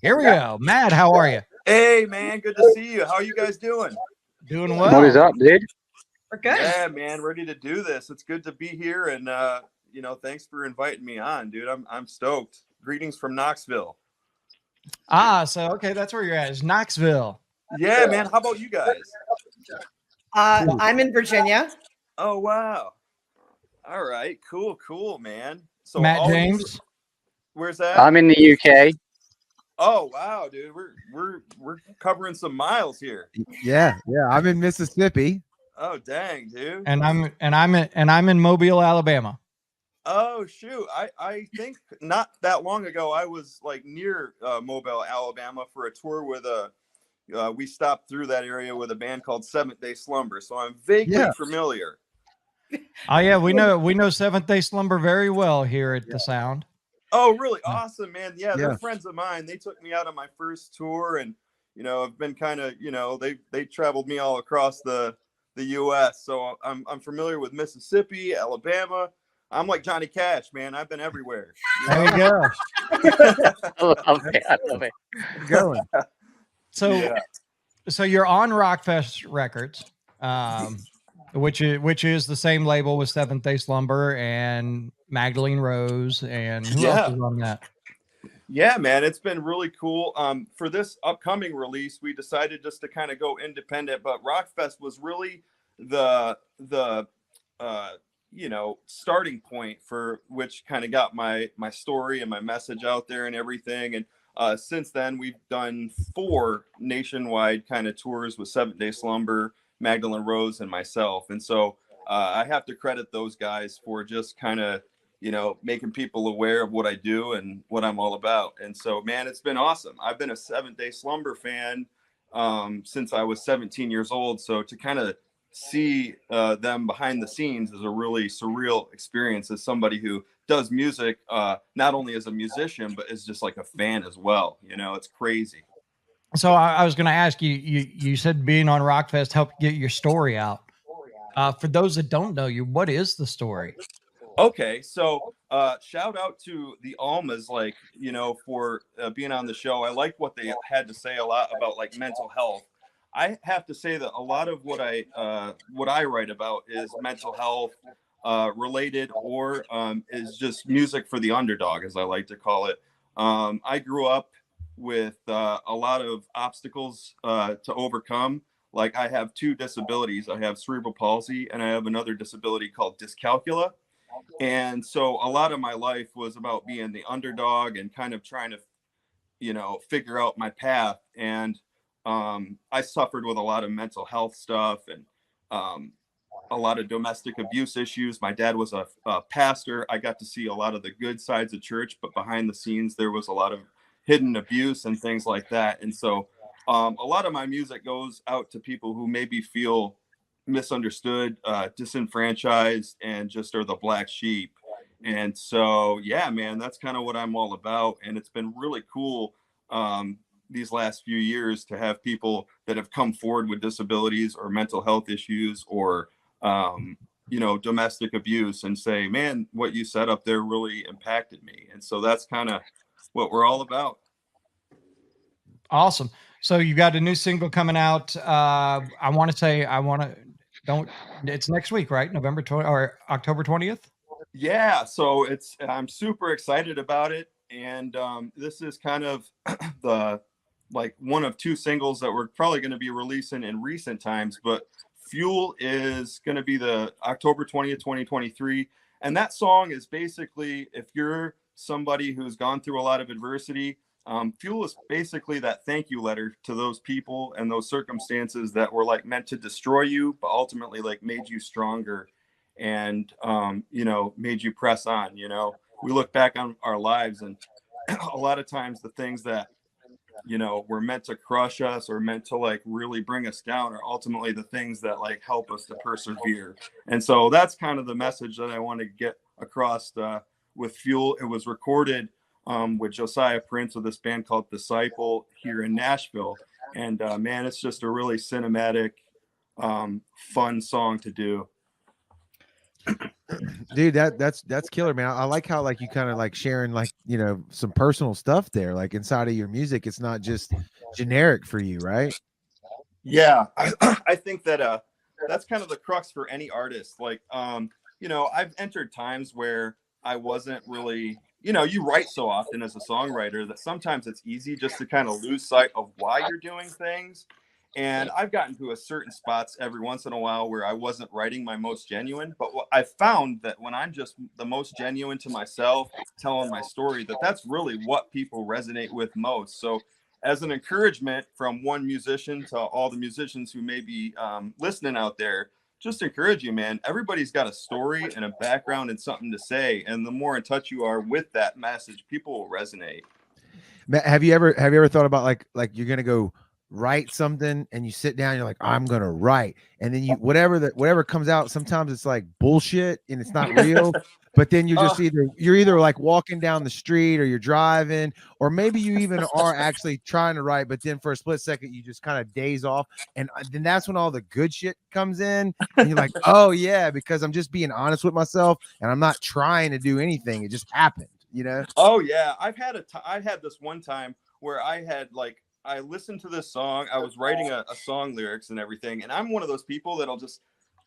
Here we go. Matt, how are you? Hey, man, good to see you. How are you guys doing? Doing well. What is up, dude? We're good. Yeah, man, ready to do this. It's good to be here, and thanks for inviting me on, dude. I'm stoked. Greetings from Knoxville. So okay, that's where you're at. Is Knoxville. Yeah, man. How about you guys? I'm in Virginia. Oh, wow. All right, cool, man. So Matt James. Where's that? I'm in the UK. Oh, wow, dude. We're covering some miles here. Yeah. I'm in Mississippi. Oh, dang, dude. And I'm in Mobile, Alabama. Oh, shoot. I think not that long ago I was like near Mobile, Alabama for a tour with we stopped through that area with a band called Seventh Day Slumber, so I'm vaguely familiar. Oh yeah, we know Seventh Day Slumber very well here at the Sound. Oh, really? Awesome, man. Yeah, they're friends of mine. They took me out on my first tour, and I've been kind of they traveled me all across the U.S. So I'm familiar with Mississippi, Alabama. I'm like Johnny Cash, man. I've been everywhere. There you go. I love it. Going. So you're on Rockfest Records, which is the same label with Seventh Day Slumber and Magdalene Rose, and who else is on that? Yeah, man, it's been really cool. For this upcoming release, we decided just to kind of go independent, but Rockfest was really the starting point for which kind of got my story and my message out there and everything. And since then, we've done 4 nationwide kind of tours with Seventh Day Slumber, Magdalene Rose, and myself. And so I have to credit those guys for just kind of, making people aware of what I do and what I'm all about. And so, man, it's been awesome. I've been a Seventh Day Slumber fan since I was 17 years old. So to kind of see them behind the scenes is a really surreal experience as somebody who does music, not only as a musician, but as just like a fan as well. It's crazy. So I was going to ask you, you said being on Rockfest helped get your story out. For those that don't know you, what is the story? Okay, so shout out to the Almas, for being on the show. I like what they had to say a lot about like mental health. I have to say that a lot of what I write about is mental health related, or is just music for the underdog, as I like to call it. I grew up with a lot of obstacles to overcome. Like I have 2 disabilities. I have cerebral palsy and I have another disability called dyscalculia. And so a lot of my life was about being the underdog and kind of trying to, figure out my path. And I suffered with a lot of mental health stuff and a lot of domestic abuse issues. My dad was a pastor. I got to see a lot of the good sides of church, but behind the scenes, there was a lot of hidden abuse and things like that. And so a lot of my music goes out to people who maybe feel misunderstood, disenfranchised, and just are the black sheep. And so, yeah, man, that's kind of what I'm all about. And it's been really cool these last few years to have people that have come forward with disabilities or mental health issues or, domestic abuse and say, man, what you said up there really impacted me. And so that's kind of what we're all about. Awesome. So you got a new single coming out. It's next week, right? November 20 or October 20th. Yeah. So I'm super excited about it. And this is kind of one of 2 singles that we're probably going to be releasing in recent times, but Fuel is going to be the October 20th, 2023. And that song is basically, if you're somebody who's gone through a lot of adversity, Fuel is basically that thank you letter to those people and those circumstances that were like meant to destroy you, but ultimately like made you stronger and, made you press on. We look back on our lives and a lot of times the things that, were meant to crush us or meant to like really bring us down are ultimately the things that like help us to persevere. And so that's kind of the message that I want to get across with Fuel. It was recorded with Josiah Prince with this band called Disciple here in Nashville. And man, it's just a really cinematic, fun song to do. Dude, that's killer, man. I like how like you kind of like sharing like you know, some personal stuff there, like inside of your music. It's not just generic for you, right? Yeah, I think that that's kind of the crux for any artist. Like, you know, I've entered times where I wasn't really, you know, you write so often as a songwriter that sometimes it's easy just to kind of lose sight of why you're doing things. And I've gotten to a certain spots every once in a while where I wasn't writing my most genuine. But what I found that when I'm just the most genuine to myself, telling my story, that that's really what people resonate with most. So as an encouragement from one musician to all the musicians who may be listening out there, just encourage you, man. Everybody's got a story and a background and something to say. And the more in touch you are with that message, people will resonate. Matt, have you ever thought about like you're gonna go write something and you sit down, you're like, I'm gonna write, and then you whatever comes out, sometimes it's like bullshit and it's not real. But then you're just either like walking down the street or you're driving, or maybe you even are actually trying to write, but then for a split second you just kind of daze off, and then that's when all the good shit comes in, and you're like, oh yeah, because I'm just being honest with myself and I'm not trying to do anything. It just happened, you know? Oh yeah, I had this one time where I listened to this song. I was writing a song lyrics and everything, and I'm one of those people that'll just,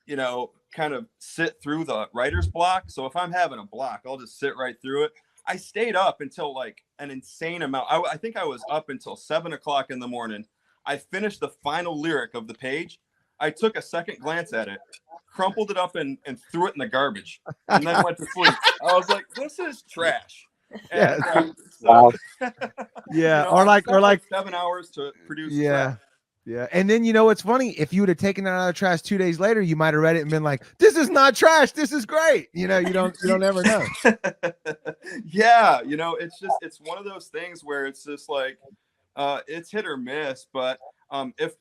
you know, kind of sit through the writer's block. So if I'm having a block, I'll just sit right through it. I stayed up until like an insane amount. I think I was up until 7 o'clock in the morning. I finished the final lyric of the page. I took a second glance at it, crumpled it up and threw it in the garbage, and then went to sleep. I was like, this is trash. And, Wow. Yeah, you know, or like 7 hours to produce. yeah. Yeah. And then, you know, it's funny, if you would have taken it out of the trash 2 days later, you might have read it and been like, this is not trash. This is great. You know, you don't ever know. Yeah. You know, it's one of those things where it's just like, it's hit or miss. But if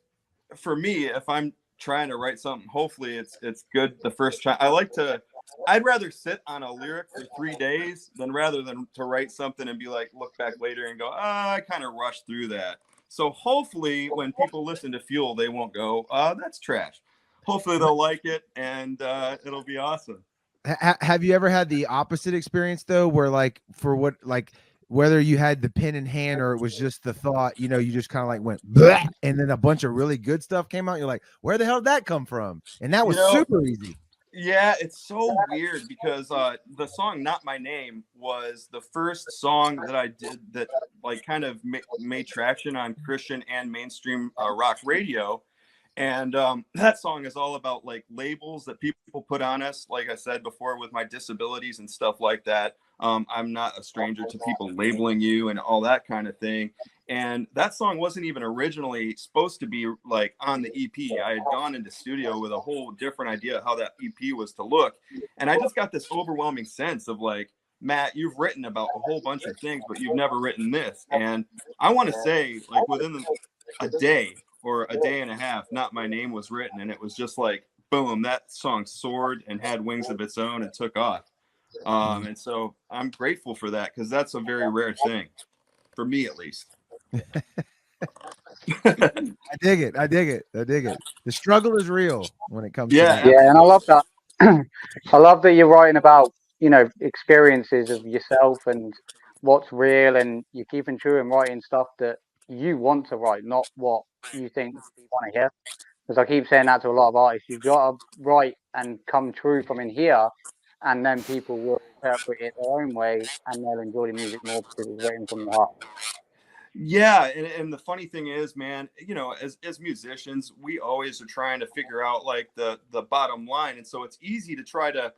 I'm trying to write something, hopefully it's good the first try. I'd rather sit on a lyric for 3 days rather than to write something and be like, look back later and go, I kind of rushed through that. So hopefully when people listen to Fuel, they won't go, that's trash. Hopefully they'll like it, and it'll be awesome. Have you ever had the opposite experience though, where like whether you had the pen in hand or it was just the thought, you know, you just kind of like went, bleh, and then a bunch of really good stuff came out. You're like, where the hell did that come from? And that was super easy. Yeah, it's so weird because the song "Not My Name" was the first song that I did that like kind of made traction on Christian and mainstream rock radio. And that song is all about like labels that people put on us. Like I said before, with my disabilities and stuff like that, I'm not a stranger to people labeling you and all that kind of thing. And that song wasn't even originally supposed to be like on the EP. I had gone into studio with a whole different idea of how that EP was to look. And I just got this overwhelming sense of like, Matt, you've written about a whole bunch of things, but you've never written this. And I want to say like within a day or a day and a half, Not My Name was written. And it was just like, boom, that song soared and had wings of its own and took off. And so I'm grateful for that, because that's a very rare thing for me, at least. I dig it. The struggle is real when it comes to that. Yeah, and I love that. I love that you're writing about, you know, experiences of yourself and what's real, and you're keeping true and writing stuff that you want to write, not what you think you want to hear. Because I keep saying that to a lot of artists, you've got to write and come true from in here, and then people will interpret it their own way and they'll enjoy the music more because it's written from the heart. Yeah, and the funny thing is, man, you know, as musicians, we always are trying to figure out like the bottom line, and so it's easy to try to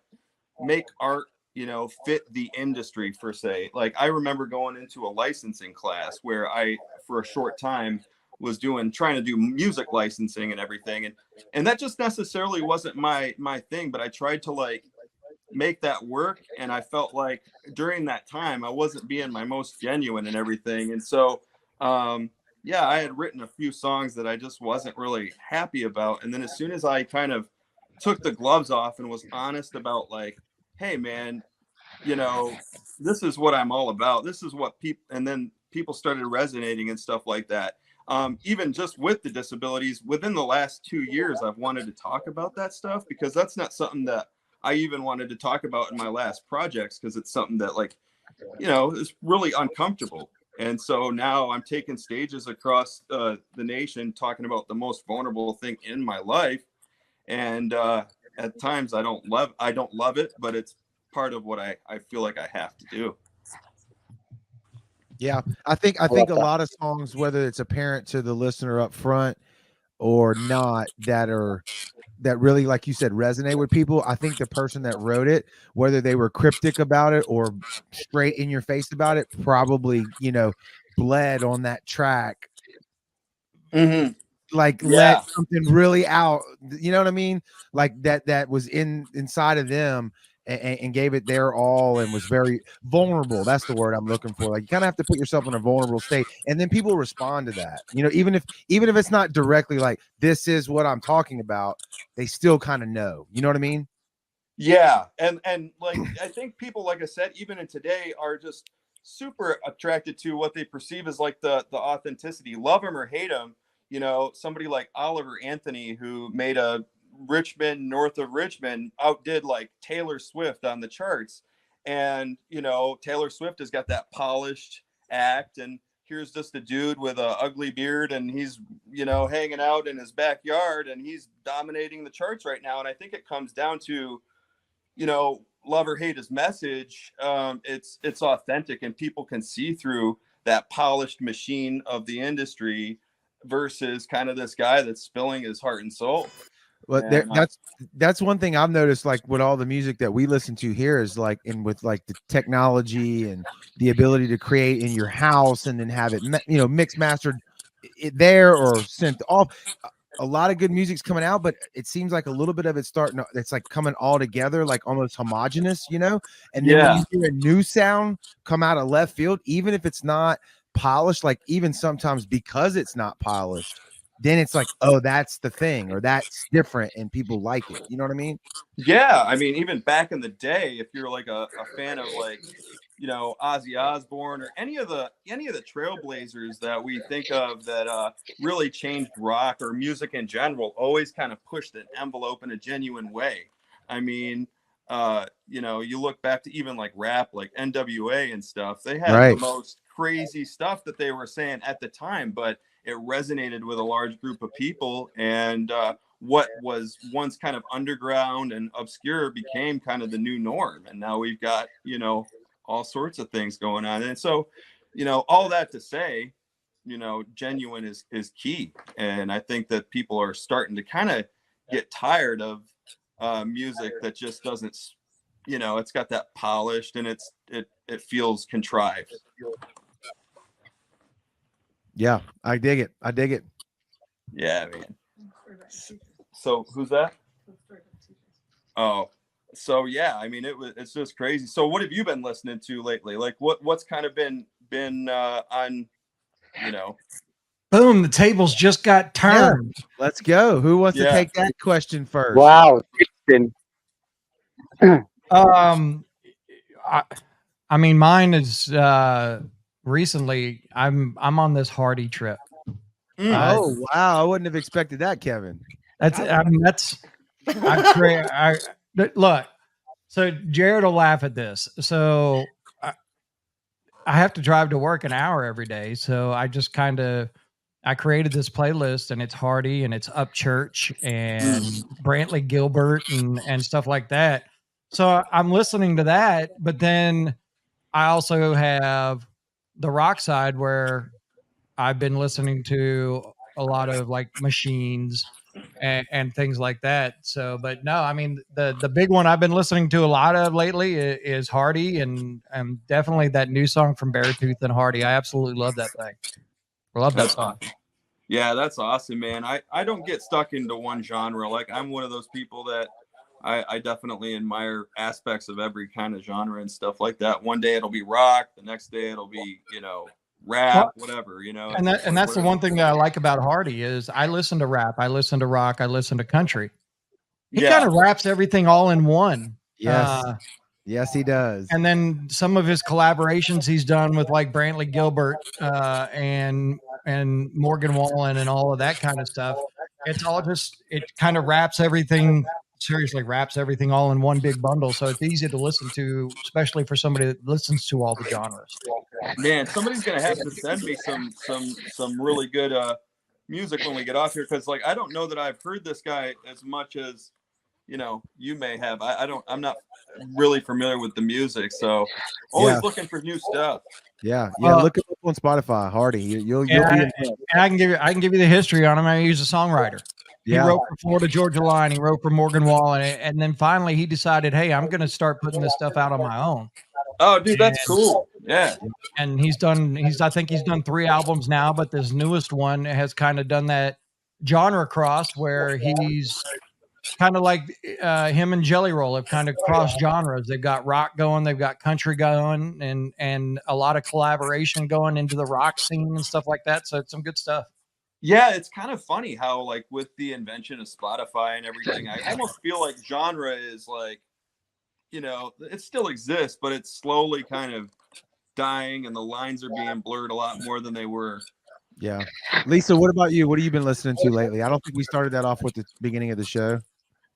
make art, you know, fit the industry per se. Like I remember going into a licensing class where I, for a short time, was trying to do music licensing and everything, and that just necessarily wasn't my thing, but I tried to like make that work, and I felt like during that time I wasn't being my most genuine and everything, and so yeah, I had written a few songs that I just wasn't really happy about, and then as soon as I kind of took the gloves off and was honest about like, hey man, you know, this is what I'm all about, this is what people, and then people started resonating and stuff like that. Even just with the disabilities, within the last 2 years, I've wanted to talk about that stuff, because that's not something that I even wanted to talk about in my last projects, because it's something that like is really uncomfortable. And so now I'm taking stages across the nation talking about the most vulnerable thing in my life. And at times I don't love it, but it's part of what I feel like I have to do. Yeah, I think a lot of songs, whether it's apparent to the listener up front or not, that really, like you said, resonate with people. I think the person that wrote it, whether they were cryptic about it or straight in your face about it, probably, bled on that track. Mm-hmm. Like let something really out, you know what I mean? Like that was inside of them, and gave it their all, and was very vulnerable. That's the word I'm looking for. Like, you kind of have to put yourself in a vulnerable state, and then people respond to that. Even if it's not directly like, this is what I'm talking about, they still kind of know. You know what I mean? Yeah, and like I think people, like I said, even in today, are just super attracted to what they perceive as like the authenticity. Love them or hate them. Somebody like Oliver Anthony, who made a Richmond, north of Richmond, outdid like Taylor Swift on the charts. And, Taylor Swift has got that polished act. And here's just a dude with an ugly beard, and he's, hanging out in his backyard, and he's dominating the charts right now. And I think it comes down to, love or hate his message. It's authentic, and people can see through that polished machine of the industry versus kind of this guy that's spilling his heart and soul. Well, that's one thing I've noticed, like with all the music that we listen to here, is like, and with like the technology and the ability to create in your house and then have it, mixed mastered there or sent off. A lot of good music's coming out, but it seems like a little bit of it's like coming all together, like almost homogenous, and then when you hear a new sound come out of left field, even if it's not polished, like even sometimes because it's not polished, then it's like, oh, that's the thing, or that's different, and people like it. You know what I mean? Yeah, I mean, even back in the day, if you're like a fan of like, Ozzy Osbourne or any of the trailblazers that we think of that really changed rock or music in general, always kind of pushed an envelope in a genuine way. I mean, you look back to even like rap, like NWA and stuff. They had the most crazy stuff that they were saying at the time, but it resonated with a large group of people. And what was once kind of underground and obscure became kind of the new norm. And now we've got, all sorts of things going on. And so, all that to say, genuine is key. And I think that people are starting to kind of get tired of music that just doesn't, it's got that polished, and it feels contrived. Yeah, I dig it. Yeah, man. So who's that? Oh, so yeah, I mean, it's just crazy. So what have you been listening to lately? Like what's kind of been on, Boom, the tables just got turned. Yeah, let's go. Who wants to take that question first? Wow. I mean, mine is recently I'm on this Hardy trip. Oh wow, I wouldn't have expected that, Kevin. Look, so Jared will laugh at this. So I have to drive to work an hour every day. So I just I created this playlist, and it's Hardy, and it's Upchurch and Brantley Gilbert and stuff like that. So I'm listening to that, but then I also have the rock side where I've been listening to a lot of like Machines and things like that. So, but no, I mean, the big one I've been listening to a lot of lately is Hardy, and definitely that new song from Beartooth and Hardy. I absolutely love that thing. I love that song. Yeah, that's awesome, man. I don't get stuck into one genre. Like, I'm one of those people that I definitely admire aspects of every kind of genre and stuff like that. One day it'll be rock, the next day it'll be, rap, whatever, And that's the one thing that I like about Hardy is I listen to rap, I listen to rock, I listen to country. He kind of wraps everything all in one. Yes. Yes, he does. And then some of his collaborations he's done with like Brantley Gilbert and Morgan Wallen and all of that kind of stuff. It's all it kind of wraps everything seriously wraps everything all in one big bundle, so it's easy to listen to, especially for somebody that listens to all the genres. Man, somebody's gonna have to send me some really good music when we get off here, because like I don't know that I've heard this guy as much as you may have. I'm not really familiar with the music, so always looking for new stuff. Yeah, look it up on Spotify, Hardy. You'll be and I can give you the history on him. I mean, he's a songwriter. Yeah. He wrote for Florida Georgia Line. He wrote for Morgan Wallen, and then finally he decided, hey, I'm going to start putting this stuff out on my own. Oh, dude, that's cool. Yeah. And I think he's done 3 albums now, but this newest one has kind of done that genre cross where he's kind of like him and Jelly Roll have kind of crossed genres. They've got rock going, they've got country going, and a lot of collaboration going into the rock scene and stuff like that. So it's some good stuff. Yeah, it's kind of funny how, like, with the invention of Spotify and everything, I almost feel like genre is like, it still exists, but it's slowly kind of dying, and the lines are being blurred a lot more than they were. Yeah. Lisa, what about you? What have you been listening to lately? I don't think we started that off with the beginning of the show.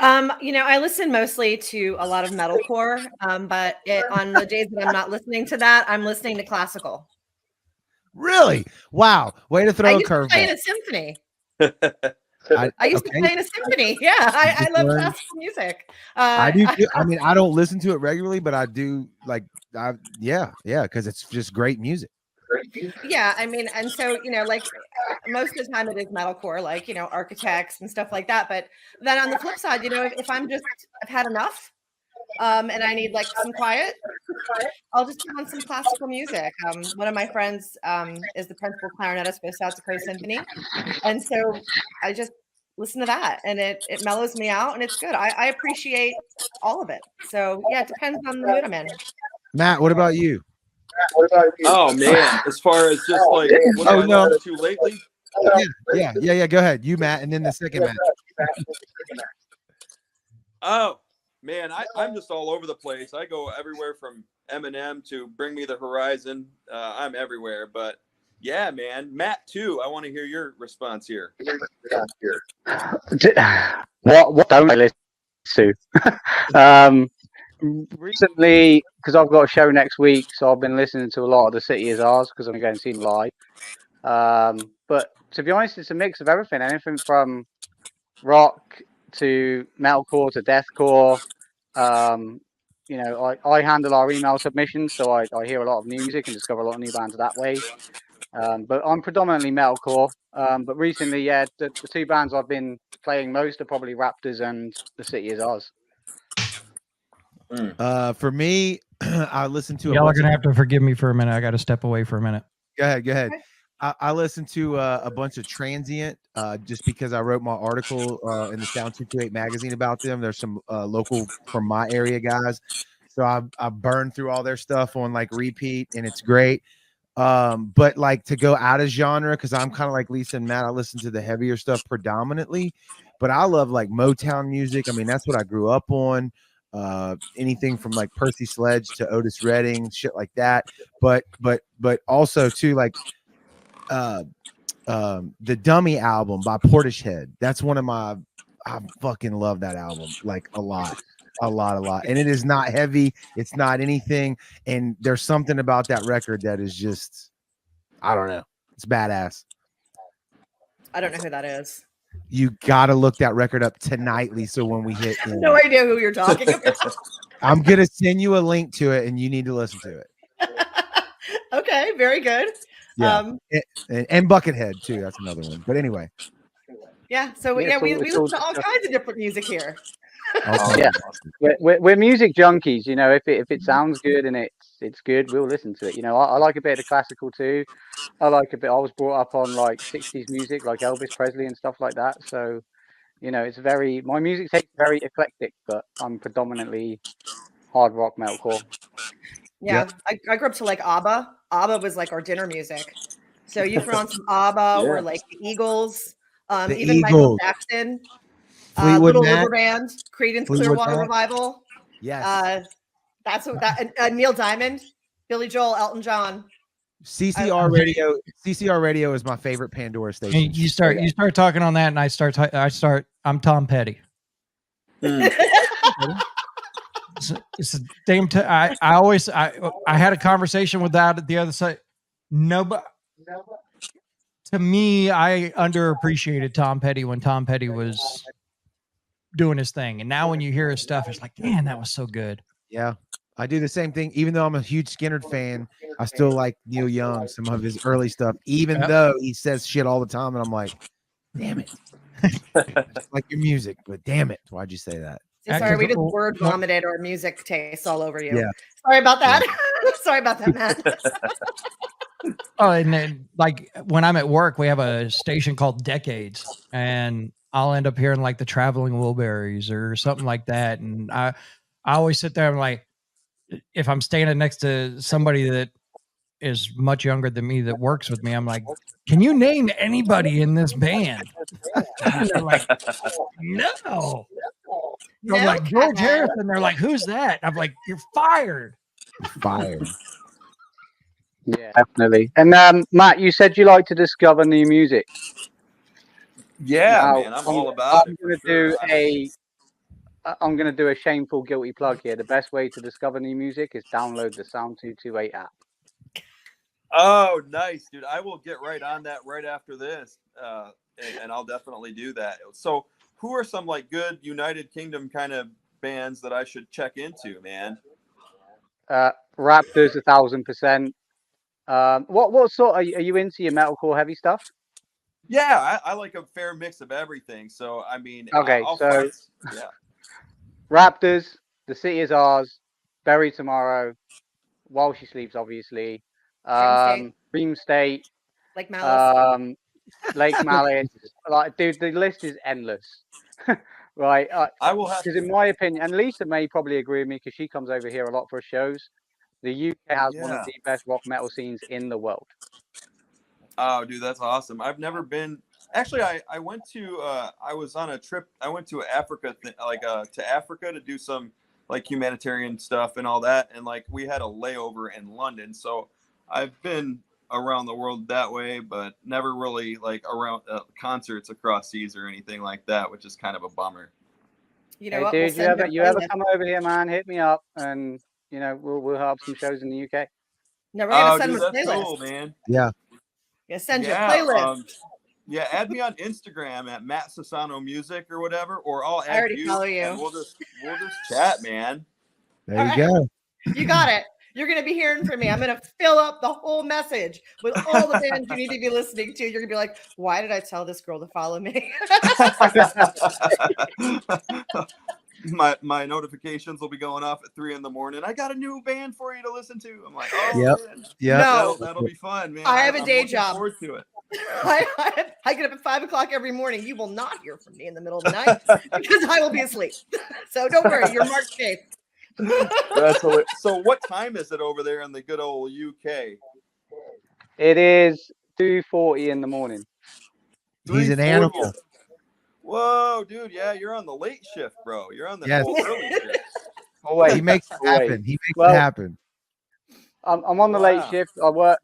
I listen mostly to a lot of metalcore, but on the days that I'm not listening to that, I'm listening to classical. Really? Wow. Way to throw a curveball. I used to play in a symphony. I used to play in a symphony. Yeah, I love classical music. I do. I mean, I don't listen to it regularly, but I do because it's just great music. Yeah, I mean, and so like most of the time it is metalcore, like Architects and stuff like that. But then on the flip side, if I've had enough, and I need like some quiet, I'll just put on some classical music. One of my friends is the principal clarinetist for South Dakota Symphony, and so I just listen to that, and it mellows me out, and it's good. I appreciate all of it. So yeah, it depends on the mood I'm in. Matt, what about you? Oh man, as far as just like what I listened to lately. Yeah. Go ahead, you Matt, and then the second Matt. Oh man, I'm just all over the place. I go everywhere from Eminem to Bring Me the Horizon. I'm everywhere, but yeah, man, Matt too. I want to hear your response here. What don't I listen to? Recently, because I've got a show next week, so I've been listening to a lot of The City Is Ours because I'm going to see them live. But to be honest, it's a mix of everything, anything from rock to metalcore to deathcore. I handle our email submissions, so I hear a lot of new music and discover a lot of new bands that way. But I'm predominantly metalcore. But recently, the 2 bands I've been playing most are probably Raptors and The City Is Ours. For me, I listen to. Y'all are gonna have to forgive me for a minute. I got to step away for a minute. Go ahead. Okay. I listen to a bunch of Transient, just because I wrote my article in the Sound 228 magazine about them. There's some local from my area guys, so I burned through all their stuff on like repeat, and it's great. But like to go out of genre, because I'm kind of like Lisa and Matt, I listen to the heavier stuff predominantly, but I love like Motown music. I mean, that's what I grew up on. Anything from like Percy Sledge to Otis Redding, shit like that. But also too, like the Dummy album by Portishead. That's one of my, I fucking love that album like a lot. And it is not heavy. It's not anything. And there's something about that record that is just, I don't know. It's badass. I don't know who that is. You gotta look that record up tonight, Lisa, when we hit. No idea who you're talking about. I'm gonna send you a link to it, and you need to listen to it. Okay, very good. Yeah, and Buckethead too. That's another one. But anyway. Yeah. So we listen to all kinds of different music here. Yeah, we're music junkies. If it sounds good and it's good, we'll listen to it. I like a bit of the classical too. I was brought up on like 60s music, like Elvis Presley and stuff like that. So, it's my music taste very eclectic, but I'm predominantly hard rock metalcore. Yeah, I grew up to like ABBA. ABBA was like our dinner music. So you throw on some ABBA or like the Eagles, even Michael Jackson. Little River Band, Creedence Clearwater Revival. Yes. That's what Neil Diamond, Billy Joel, Elton John. CCR Radio. CCR Radio is my favorite Pandora station. You start talking on that, and I'm Tom Petty. It's a damn. I had a conversation with that at the other side. Nobody. To me, I underappreciated Tom Petty when Tom Petty was doing his thing, and now when you hear his stuff, it's like, man, that was so good. Yeah, I do the same thing. Even though I'm a huge Skinner fan, I still like Neil Young, some of his early stuff, even though he says shit all the time, and I'm like, damn it, I just like your music, but damn it, why'd you say that? Sorry, we just word vomited our music tastes all over you. Yeah. Sorry about that. Sorry about that, Matt. Oh, and then like when I'm at work, we have a station called Decades, and I'll end up hearing like the Traveling Wilburys or something like that. And I always sit there and like, if I'm standing next to somebody that is much younger than me that works with me, I'm like, can you name anybody in this band? And they're like, no. I'm like, George Harrison. They're like, who's that? I'm like, you're fired. Fired. Yeah, definitely. And Matt, you said you like to discover new music. Yeah, now, man, I'm all about it. I'm going to do a shameful, guilty plug here. The best way to discover new music is download the Sound 228 app. Oh, nice, dude. I will get right on that right after this, and I'll definitely do that. So who are some like good United Kingdom kind of bands that I should check into, man? Raptors, 1000%. What sort are you into your metalcore heavy stuff? Yeah, I like a fair mix of everything. So I mean, okay, yeah. Raptors, The City Is Ours, Bury Tomorrow, While She Sleeps, obviously. Dream State, like Malice. Lake Malice. Like, dude, the list is endless. Right? I will have because in my opinion, and Lisa may probably agree with me because she comes over here a lot for shows. The UK has one of the best rock metal scenes in the world. Oh, dude, that's awesome. I've never been. Actually, I went to. I was on a trip. I went to Africa, to Africa to do some like humanitarian stuff and all that. And like we had a layover in London, so I've been around the world that way, but never really like around concerts across seas or anything like that, which is kind of a bummer. You know, hey, dude, you ever come over here, man? Hit me up, and you know we'll have some shows in the UK. No, we're gonna send dude, them a that's playlist. cool, man. Yeah. Yeah, send you a playlist. Yeah, add me on Instagram at Matt Sassano Music or whatever, or I'll add you. Follow you. And we'll just chat, man. There you go. You got it. You're going to be hearing from me. I'm going to fill up the whole message with all the bands you need to be listening to. You're going to be like, why did I tell this girl to follow me? My notifications will be going off at 3 a.m. I got a new band for you to listen to. I'm like, oh, yeah, no, that'll be fun, man. I have a day I'm job. Forward to it. I get up at 5 o'clock every morning. You will not hear from me in the middle of the night because I will be asleep. So don't worry, you're marked safe. That's hilarious. So what time is it over there in the good old UK? It is 2:40 in the morning. He's an animal. Whoa, dude! Yeah, you're on the late shift, bro. You're on the early shift. Oh wait, he makes it happen. He makes it happen. I'm on the late shift. I work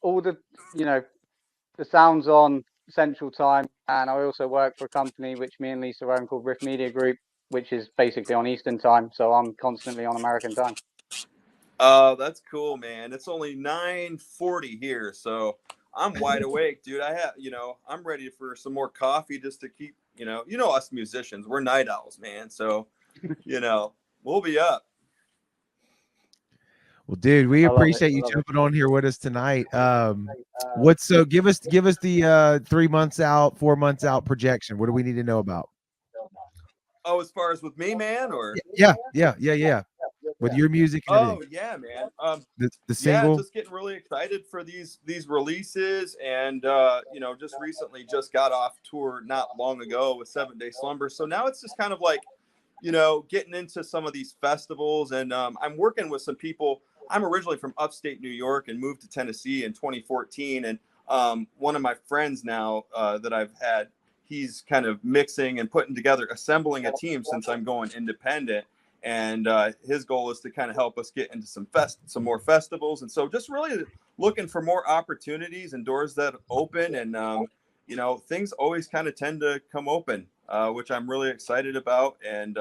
all the the sounds on Central Time, and I also work for a company which me and Lisa own called Rift Media Group, which is basically on Eastern Time. So I'm constantly on American time. Oh, that's cool, man. It's only 9:40 here, so I'm wide awake, dude. I'm ready for some more coffee just to keep, us musicians, we're night owls, man. So, we'll be up. Well, dude, we appreciate you jumping on here with us tonight. Give us the 3 months out, 4 months out projection. What do we need to know about? Oh, as far as with me, man, or yeah. With your music and everything. Yeah, man. The single. Yeah, just getting really excited for these releases, and just recently just got off tour not long ago with 7 Day Slumber. So now it's just kind of like, getting into some of these festivals, and I'm working with some people. I'm originally from upstate New York and moved to Tennessee in 2014, and one of my friends now that I've had, he's kind of mixing and putting together, assembling a team since I'm going independent. And his goal is to kind of help us get into some more festivals. And so just really looking for more opportunities and doors that open. And, things always kind of tend to come open which I'm really excited about. And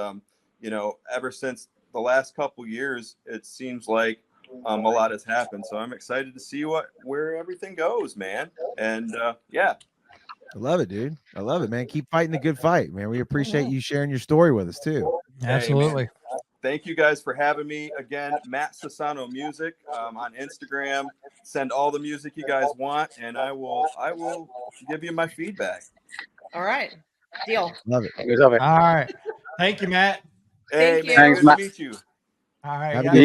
you know, ever since the last couple years, it seems like a lot has happened. So I'm excited to see where everything goes, man. And yeah. I love it, dude. I love it, man. Keep fighting the good fight, man. We appreciate you sharing your story with us too. Absolutely. Hey, thank you guys for having me again. Matt Sassano Music on Instagram. Send all the music you guys want, and I will give you my feedback. All right. Deal. Love it. Love it. All right. Thank you, Matt. Hey, Thank man, you. Thanks, good Matt. to meet you. All right. Have a Yeah. good